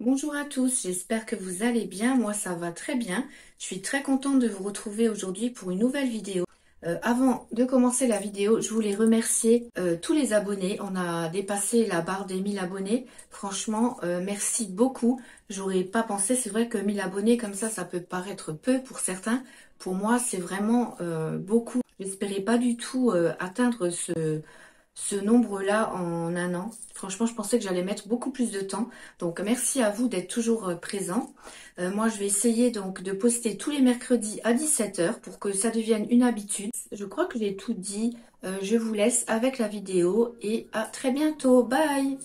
Bonjour à tous, j'espère que vous allez bien. Moi, ça va très bien. Je suis très contente de vous retrouver aujourd'hui pour une nouvelle vidéo. Avant de commencer la vidéo, je voulais remercier tous les abonnés. On a dépassé la barre des 1000 abonnés. Franchement, merci beaucoup. J'aurais pas pensé, c'est vrai que 1000 abonnés comme ça peut paraître peu pour certains. Pour moi, c'est vraiment beaucoup. J'espérais pas du tout atteindre ce nombre-là en un an. Franchement, je pensais que j'allais mettre beaucoup plus de temps. Donc, merci à vous d'être toujours présents. Moi, je vais essayer donc de poster tous les mercredis à 17 h pour que ça devienne une habitude. Je crois que j'ai tout dit. Je vous laisse avec la vidéo et à très bientôt. Bye!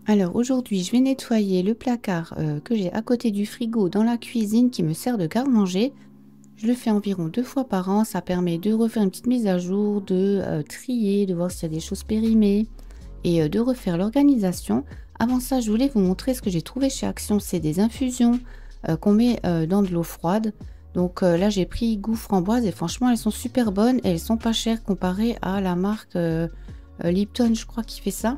Alors aujourd'hui, je vais nettoyer le placard que j'ai à côté du frigo dans la cuisine qui me sert de garde-manger. Je le fais environ 2 fois par an. Ça permet de refaire une petite mise à jour, de trier, de voir s'il y a des choses périmées et de refaire l'organisation. Avant ça, je voulais vous montrer ce que j'ai trouvé chez Action. C'est des infusions qu'on met dans de l'eau froide. Donc là, j'ai pris goût framboise et franchement, elles sont super bonnes et elles sont pas chères comparées à la marque Lipton, je crois, qui fait ça.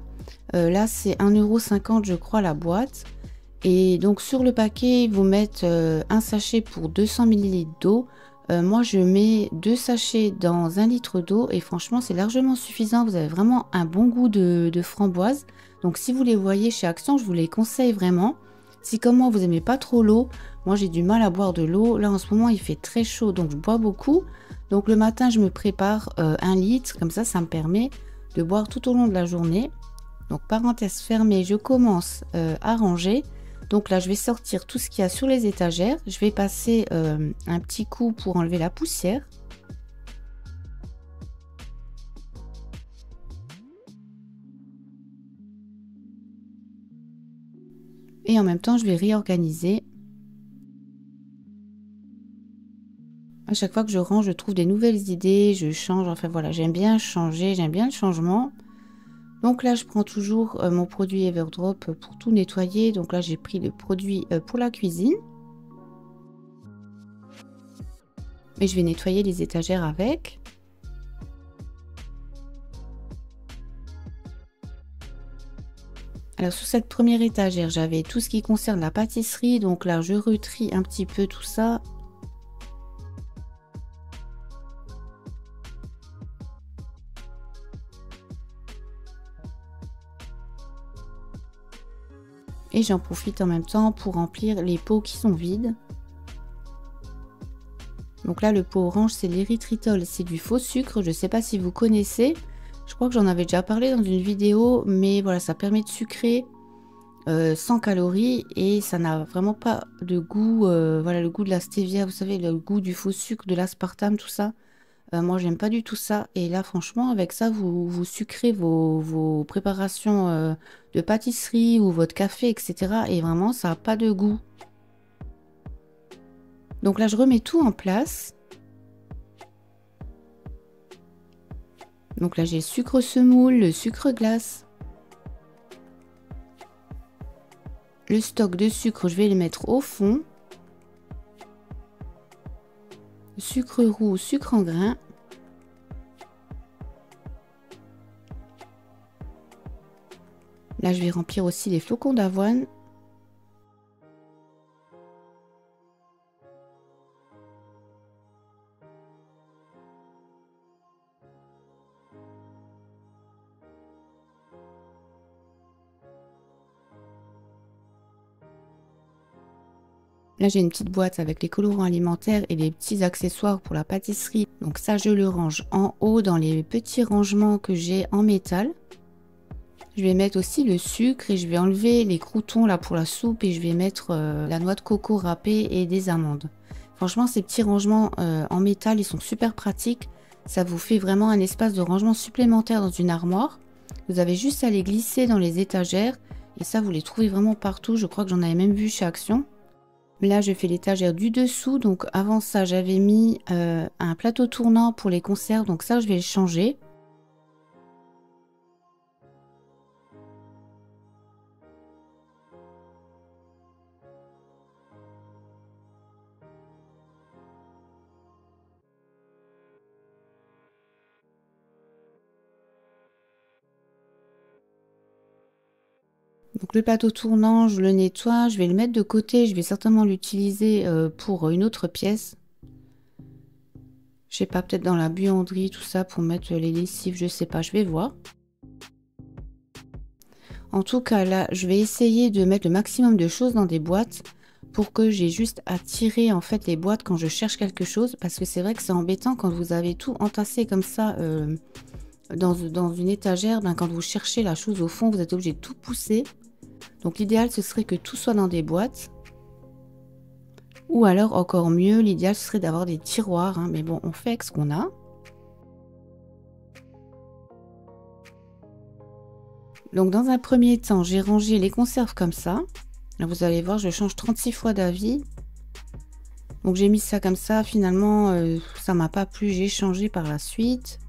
Là, c'est 1,50 € je crois la boîte. Et donc sur le paquet, ils vous mettent un sachet pour 200 ml d'eau. Moi, je mets 2 sachets dans 1 litre d'eau et franchement, c'est largement suffisant. Vous avez vraiment un bon goût de framboise. Donc si vous les voyez chez Action, je vous les conseille vraiment. Si comme moi, vous n'aimez pas trop l'eau, moi j'ai du mal à boire de l'eau. Là, en ce moment, il fait très chaud, donc je bois beaucoup. Donc le matin, je me prépare 1 litre. Comme ça me permet de boire tout au long de la journée. Donc parenthèse fermée, je commence à ranger. Donc là, je vais sortir tout ce qu'il y a sur les étagères. Je vais passer un petit coup pour enlever la poussière. Et en même temps, je vais réorganiser. À chaque fois que je range, je trouve des nouvelles idées, je change. Enfin voilà, j'aime bien changer, j'aime bien le changement. Donc là, je prends toujours mon produit Everdrop pour tout nettoyer. Donc là, j'ai pris le produit pour la cuisine. Et je vais nettoyer les étagères avec. Alors sur cette première étagère, j'avais tout ce qui concerne la pâtisserie. Donc là, je retrie un petit peu tout ça. Et j'en profite en même temps pour remplir les pots qui sont vides. Donc là, le pot orange, c'est l'érythritol, c'est du faux sucre. Je ne sais pas si vous connaissez. Je crois que j'en avais déjà parlé dans une vidéo, mais voilà, ça permet de sucrer sans calories et ça n'a vraiment pas de goût. Voilà, le goût de la stevia, vous savez, le goût du faux sucre, de l'aspartame, tout ça. Moi, j'aime pas du tout ça. Et là, franchement, avec ça, vous sucrez vos préparations de pâtisserie ou votre café, etc. Et vraiment, ça n'a pas de goût. Donc là, je remets tout en place. Donc là, j'ai le sucre semoule, le sucre glace. Le stock de sucre, je vais le mettre au fond. Sucre roux, sucre en grains. Là, je vais remplir aussi les flocons d'avoine. Là, j'ai une petite boîte avec les colorants alimentaires et les petits accessoires pour la pâtisserie. Donc ça, je le range en haut dans les petits rangements que j'ai en métal. Je vais mettre aussi le sucre et je vais enlever les croûtons là pour la soupe et je vais mettre la noix de coco râpée et des amandes. Franchement, ces petits rangements en métal, ils sont super pratiques. Ça vous fait vraiment un espace de rangement supplémentaire dans une armoire. Vous avez juste à les glisser dans les étagères et ça, vous les trouvez vraiment partout. Je crois que j'en avais même vu chez Action. Là, je fais l'étagère du dessous. Donc avant ça, j'avais mis un plateau tournant pour les conserves. Donc ça, je vais le changer. Donc le plateau tournant, je le nettoie, je vais le mettre de côté, je vais certainement l'utiliser pour une autre pièce. Je sais pas, peut-être dans la buanderie, tout ça, pour mettre les lessives, je sais pas, je vais voir. En tout cas, là, je vais essayer de mettre le maximum de choses dans des boîtes pour que j'ai juste à tirer en fait les boîtes quand je cherche quelque chose. Parce que c'est vrai que c'est embêtant quand vous avez tout entassé comme ça dans une étagère. Ben, quand vous cherchez la chose au fond, vous êtes obligé de tout pousser. Donc l'idéal, ce serait que tout soit dans des boîtes. Ou alors, encore mieux, l'idéal, ce serait d'avoir des tiroirs. Hein. Mais bon, on fait avec ce qu'on a. Donc dans un premier temps, j'ai rangé les conserves comme ça. Là, vous allez voir, je change 36 fois d'avis. Donc j'ai mis ça comme ça. Finalement, ça m'a pas plu. J'ai changé par la suite.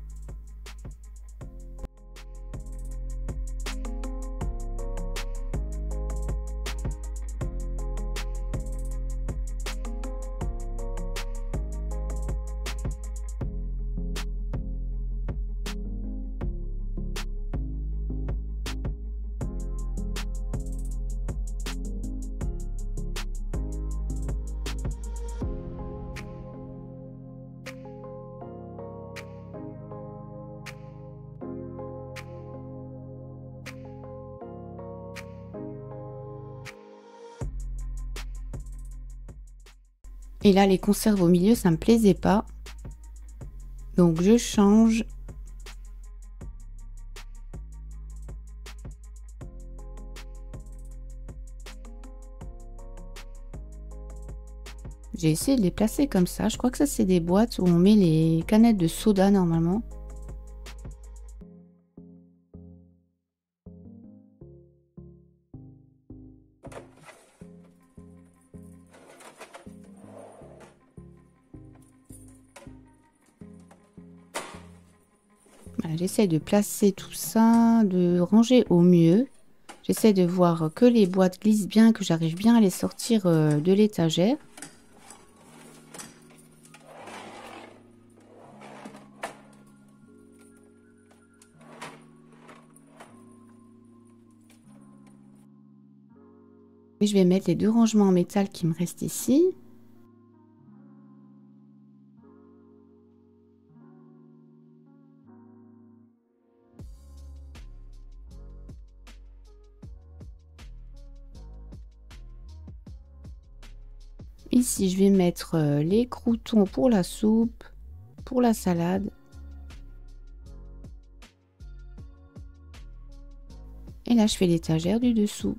Et là, les conserves au milieu, ça me plaisait pas. Donc je change. J'ai essayé de les placer comme ça. Je crois que ça, c'est des boîtes où on met les canettes de soda normalement. Voilà, j'essaie de placer tout ça, de ranger au mieux. J'essaie de voir que les boîtes glissent bien, que j'arrive bien à les sortir de l'étagère. Et je vais mettre les deux rangements en métal qui me restent ici. Ici, je vais mettre les croûtons pour la soupe, pour la salade. Et là, je fais l'étagère du dessous.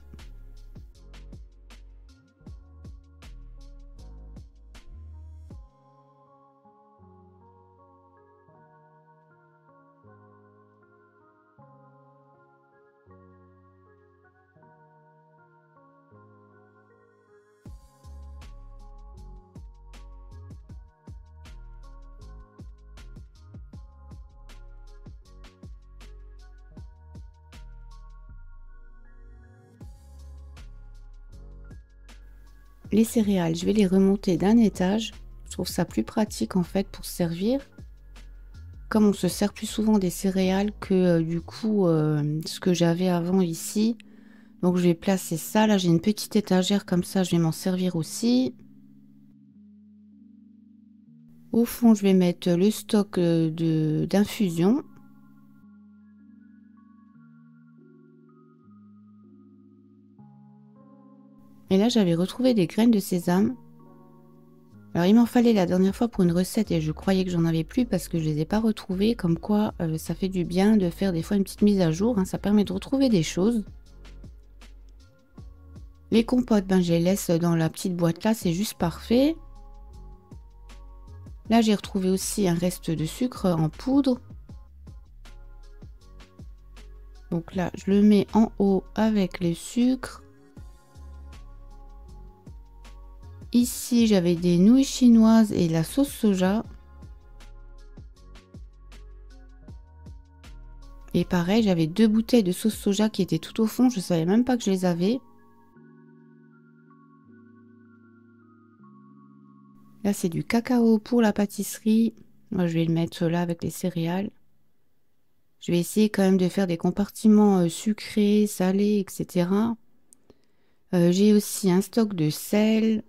Les céréales, je vais les remonter d'un étage. Je trouve ça plus pratique en fait pour se servir. Comme on se sert plus souvent des céréales que du coup ce que j'avais avant ici. Donc je vais placer ça. Là j'ai une petite étagère comme ça, je vais m'en servir aussi. Au fond je vais mettre le stock d'infusion. Et là j'avais retrouvé des graines de sésame. Alors il m'en fallait la dernière fois pour une recette et je croyais que j'en avais plus parce que je les ai pas retrouvées. Comme quoi ça fait du bien de faire des fois une petite mise à jour. Hein, ça permet de retrouver des choses. Les compotes, ben, je les laisse dans la petite boîte là, c'est juste parfait. Là j'ai retrouvé aussi un reste de sucre en poudre. Donc là je le mets en haut avec le sucre. Ici j'avais des nouilles chinoises et la sauce soja. Et pareil, j'avais 2 bouteilles de sauce soja qui étaient tout au fond, je savais même pas que je les avais. Là c'est du cacao pour la pâtisserie. Moi je vais le mettre là avec les céréales. Je vais essayer quand même de faire des compartiments sucrés, salés, etc. J'ai aussi un stock de sel.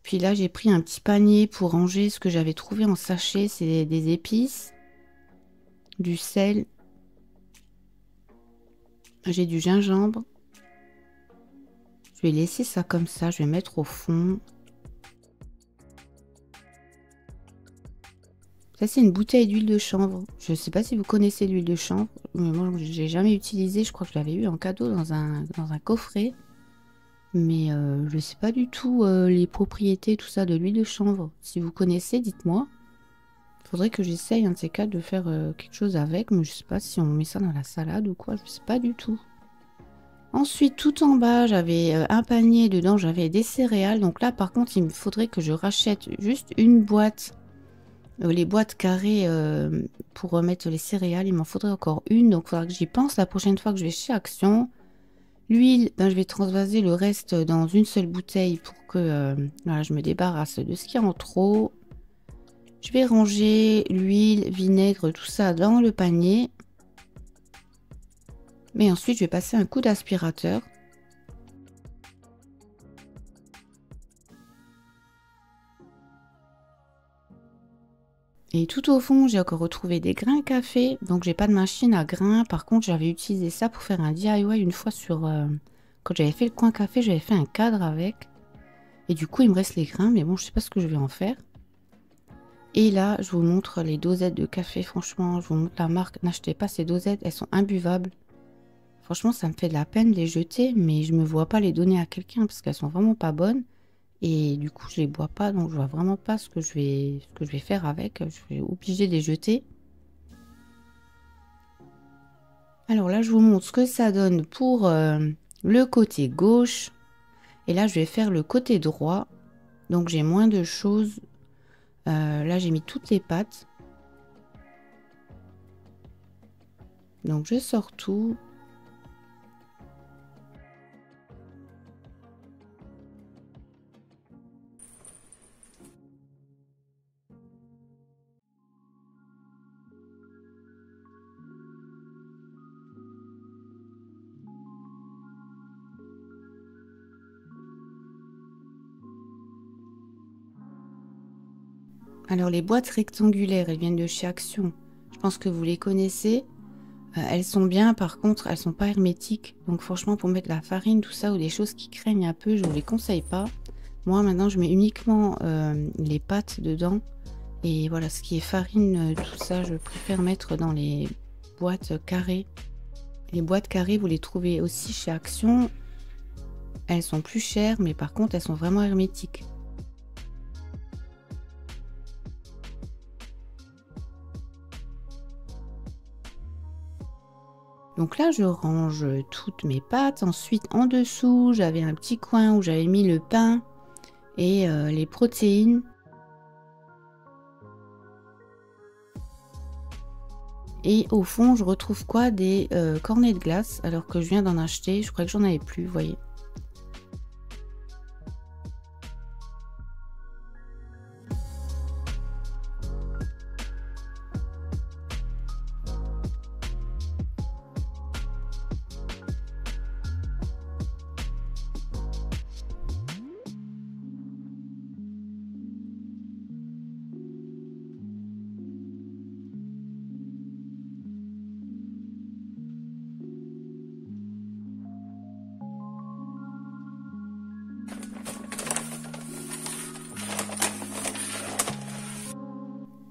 Puis là, j'ai pris un petit panier pour ranger ce que j'avais trouvé en sachet. C'est des épices, du sel. J'ai du gingembre. Je vais laisser ça comme ça. Je vais mettre au fond. Ça, c'est une bouteille d'huile de chanvre. Je ne sais pas si vous connaissez l'huile de chanvre. Mais moi, je l'ai jamais utilisée. Je crois que je l'avais eu en cadeau dans un coffret. Mais je ne sais pas du tout les propriétés, tout ça, de l'huile de chanvre. Si vous connaissez, dites-moi. Il faudrait que j'essaye un de ces cas de faire quelque chose avec. Mais je ne sais pas si on met ça dans la salade ou quoi. Je ne sais pas du tout. Ensuite, tout en bas, j'avais un panier. Dedans, j'avais des céréales. Donc là, par contre, il me faudrait que je rachète juste une boîte. Les boîtes carrées pour remettre les céréales. Il m'en faudrait encore une. Donc, il faudra que j'y pense la prochaine fois que je vais chez Action. L'huile, ben, je vais transvaser le reste dans une seule bouteille pour que voilà, je me débarrasse de ce qu'il y a en trop. Je vais ranger l'huile, vinaigre, tout ça dans le panier. Mais ensuite, je vais passer un coup d'aspirateur. Et tout au fond, j'ai encore retrouvé des grains café. Donc, j'ai pas de machine à grains. Par contre, j'avais utilisé ça pour faire un DIY une fois sur... quand j'avais fait le coin café, j'avais fait un cadre avec. Et du coup, il me reste les grains. Mais bon, je sais pas ce que je vais en faire. Et là, je vous montre les dosettes de café. Franchement, je vous montre la marque. N'achetez pas ces dosettes. Elles sont imbuvables. Franchement, ça me fait de la peine de les jeter. Mais je me vois pas les donner à quelqu'un parce qu'elles sont vraiment pas bonnes. Et du coup, je les bois pas, donc je vois vraiment pas ce que je vais faire avec. Je vais obligé de les jeter. Alors là, je vous montre ce que ça donne pour le côté gauche. Et là, je vais faire le côté droit. Donc j'ai moins de choses. Là, j'ai mis toutes les pâtes. Donc je sors tout. Alors les boîtes rectangulaires, elles viennent de chez Action. Je pense que vous les connaissez. Elles sont bien, par contre, elles sont pas hermétiques. Donc franchement, pour mettre la farine, tout ça, ou des choses qui craignent un peu, je ne vous les conseille pas. Moi, maintenant, je mets uniquement les pâtes dedans. Et voilà, ce qui est farine, tout ça, je préfère mettre dans les boîtes carrées. Les boîtes carrées, vous les trouvez aussi chez Action. Elles sont plus chères, mais par contre, elles sont vraiment hermétiques. Donc là, je range toutes mes pâtes. Ensuite, en dessous, j'avais un petit coin où j'avais mis le pain et les protéines. Et au fond, je retrouve quoi? Des cornets de glace, alors que je viens d'en acheter. Je crois que j'en avais plus, vous voyez.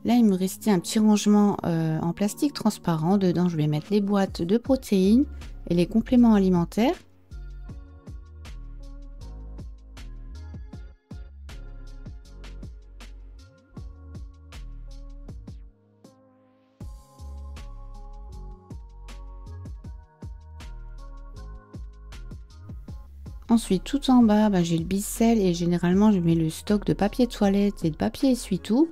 Là, il me restait un petit rangement en plastique transparent. Dedans, je vais mettre les boîtes de protéines et les compléments alimentaires. Ensuite, tout en bas, j'ai le Bicel et généralement, je mets le stock de papier toilette et de papier essuie-tout.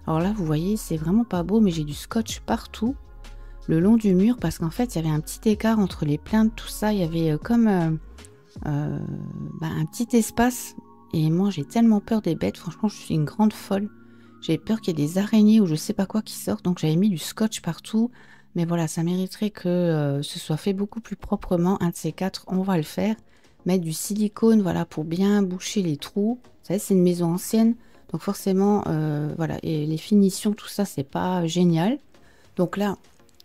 Alors là, vous voyez, c'est vraiment pas beau, mais j'ai du scotch partout, le long du mur, parce qu'en fait, il y avait un petit écart entre les plaintes, tout ça. Il y avait comme un petit espace. Et moi, j'ai tellement peur des bêtes. Franchement, je suis une grande folle. J'ai peur qu'il y ait des araignées ou je sais pas quoi qui sortent. Donc, j'avais mis du scotch partout. Mais voilà, ça mériterait que ce soit fait beaucoup plus proprement. Un de ces quatre, on va le faire. Mettre du silicone, voilà, pour bien boucher les trous. Vous savez, c'est une maison ancienne. Donc forcément, voilà, et les finitions, tout ça, c'est pas génial. Donc là,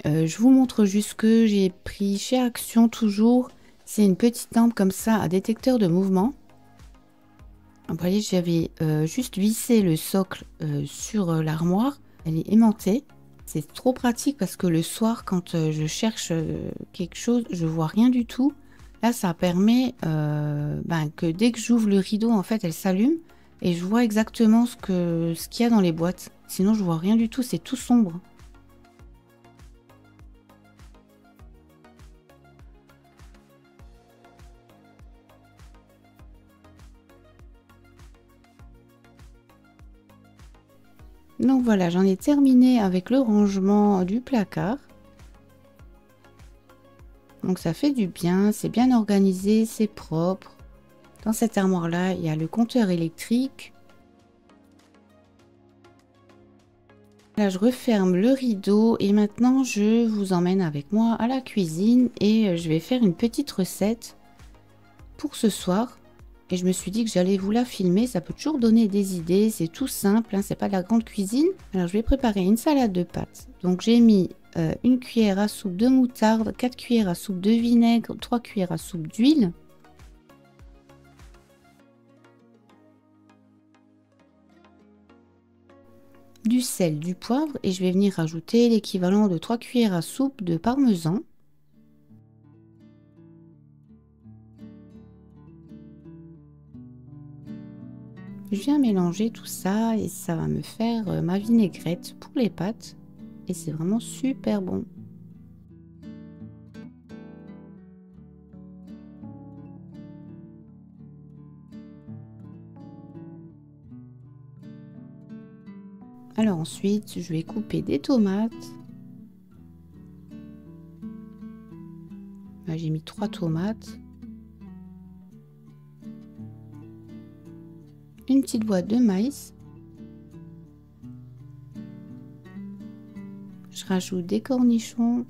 je vous montre juste que j'ai pris chez Action toujours. C'est une petite lampe comme ça à détecteur de mouvement. Vous voyez, j'avais juste vissé le socle sur l'armoire. Elle est aimantée. C'est trop pratique parce que le soir, quand je cherche quelque chose, je vois rien du tout. Là, ça permet que dès que j'ouvre le rideau, en fait, elle s'allume et je vois exactement ce qu'il y a dans les boîtes. Sinon, je vois rien du tout, c'est tout sombre. Donc voilà, j'en ai terminé avec le rangement du placard. Donc ça fait du bien, c'est bien organisé, c'est propre. Dans cette armoire-là, il y a le compteur électrique. Là, je referme le rideau et maintenant, je vous emmène avec moi à la cuisine et je vais faire une petite recette pour ce soir. Et je me suis dit que j'allais vous la filmer, ça peut toujours donner des idées, c'est tout simple, hein, c'est pas de la grande cuisine. Alors je vais préparer une salade de pâtes. Donc j'ai mis une cuillère à soupe de moutarde, 4 cuillères à soupe de vinaigre, 3 cuillères à soupe d'huile. Du sel, du poivre et je vais venir rajouter l'équivalent de 3 cuillères à soupe de parmesan. Je viens mélanger tout ça et ça va me faire ma vinaigrette pour les pâtes. Et c'est vraiment super bon. Alors ensuite, je vais couper des tomates. Là, j'ai mis 3 tomates. Une petite boîte de maïs. Je rajoute des cornichons.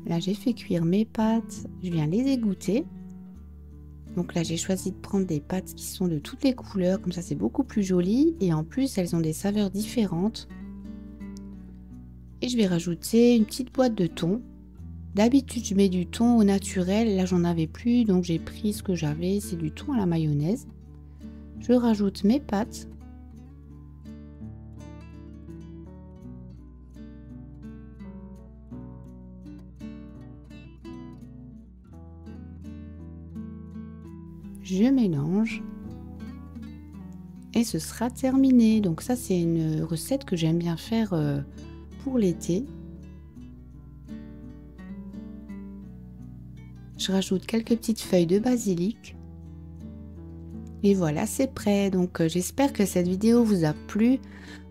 Là, j'ai fait cuire mes pâtes. Je viens les égoutter. Donc là, j'ai choisi de prendre des pâtes qui sont de toutes les couleurs. Comme ça, c'est beaucoup plus joli. Et en plus, elles ont des saveurs différentes. Et je vais rajouter une petite boîte de thon. D'habitude, je mets du thon au naturel. Là, j'en avais plus. Donc, j'ai pris ce que j'avais. C'est du thon à la mayonnaise. Je rajoute mes pâtes. Je mélange et ce sera terminé. Donc ça, c'est une recette que j'aime bien faire pour l'été. Je rajoute quelques petites feuilles de basilic et voilà, c'est prêt. Donc j'espère que cette vidéo vous a plu.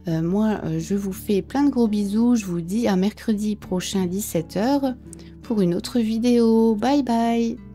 Moi, je vous fais plein de gros bisous. Je vous dis à mercredi prochain 17 h pour une autre vidéo. Bye bye.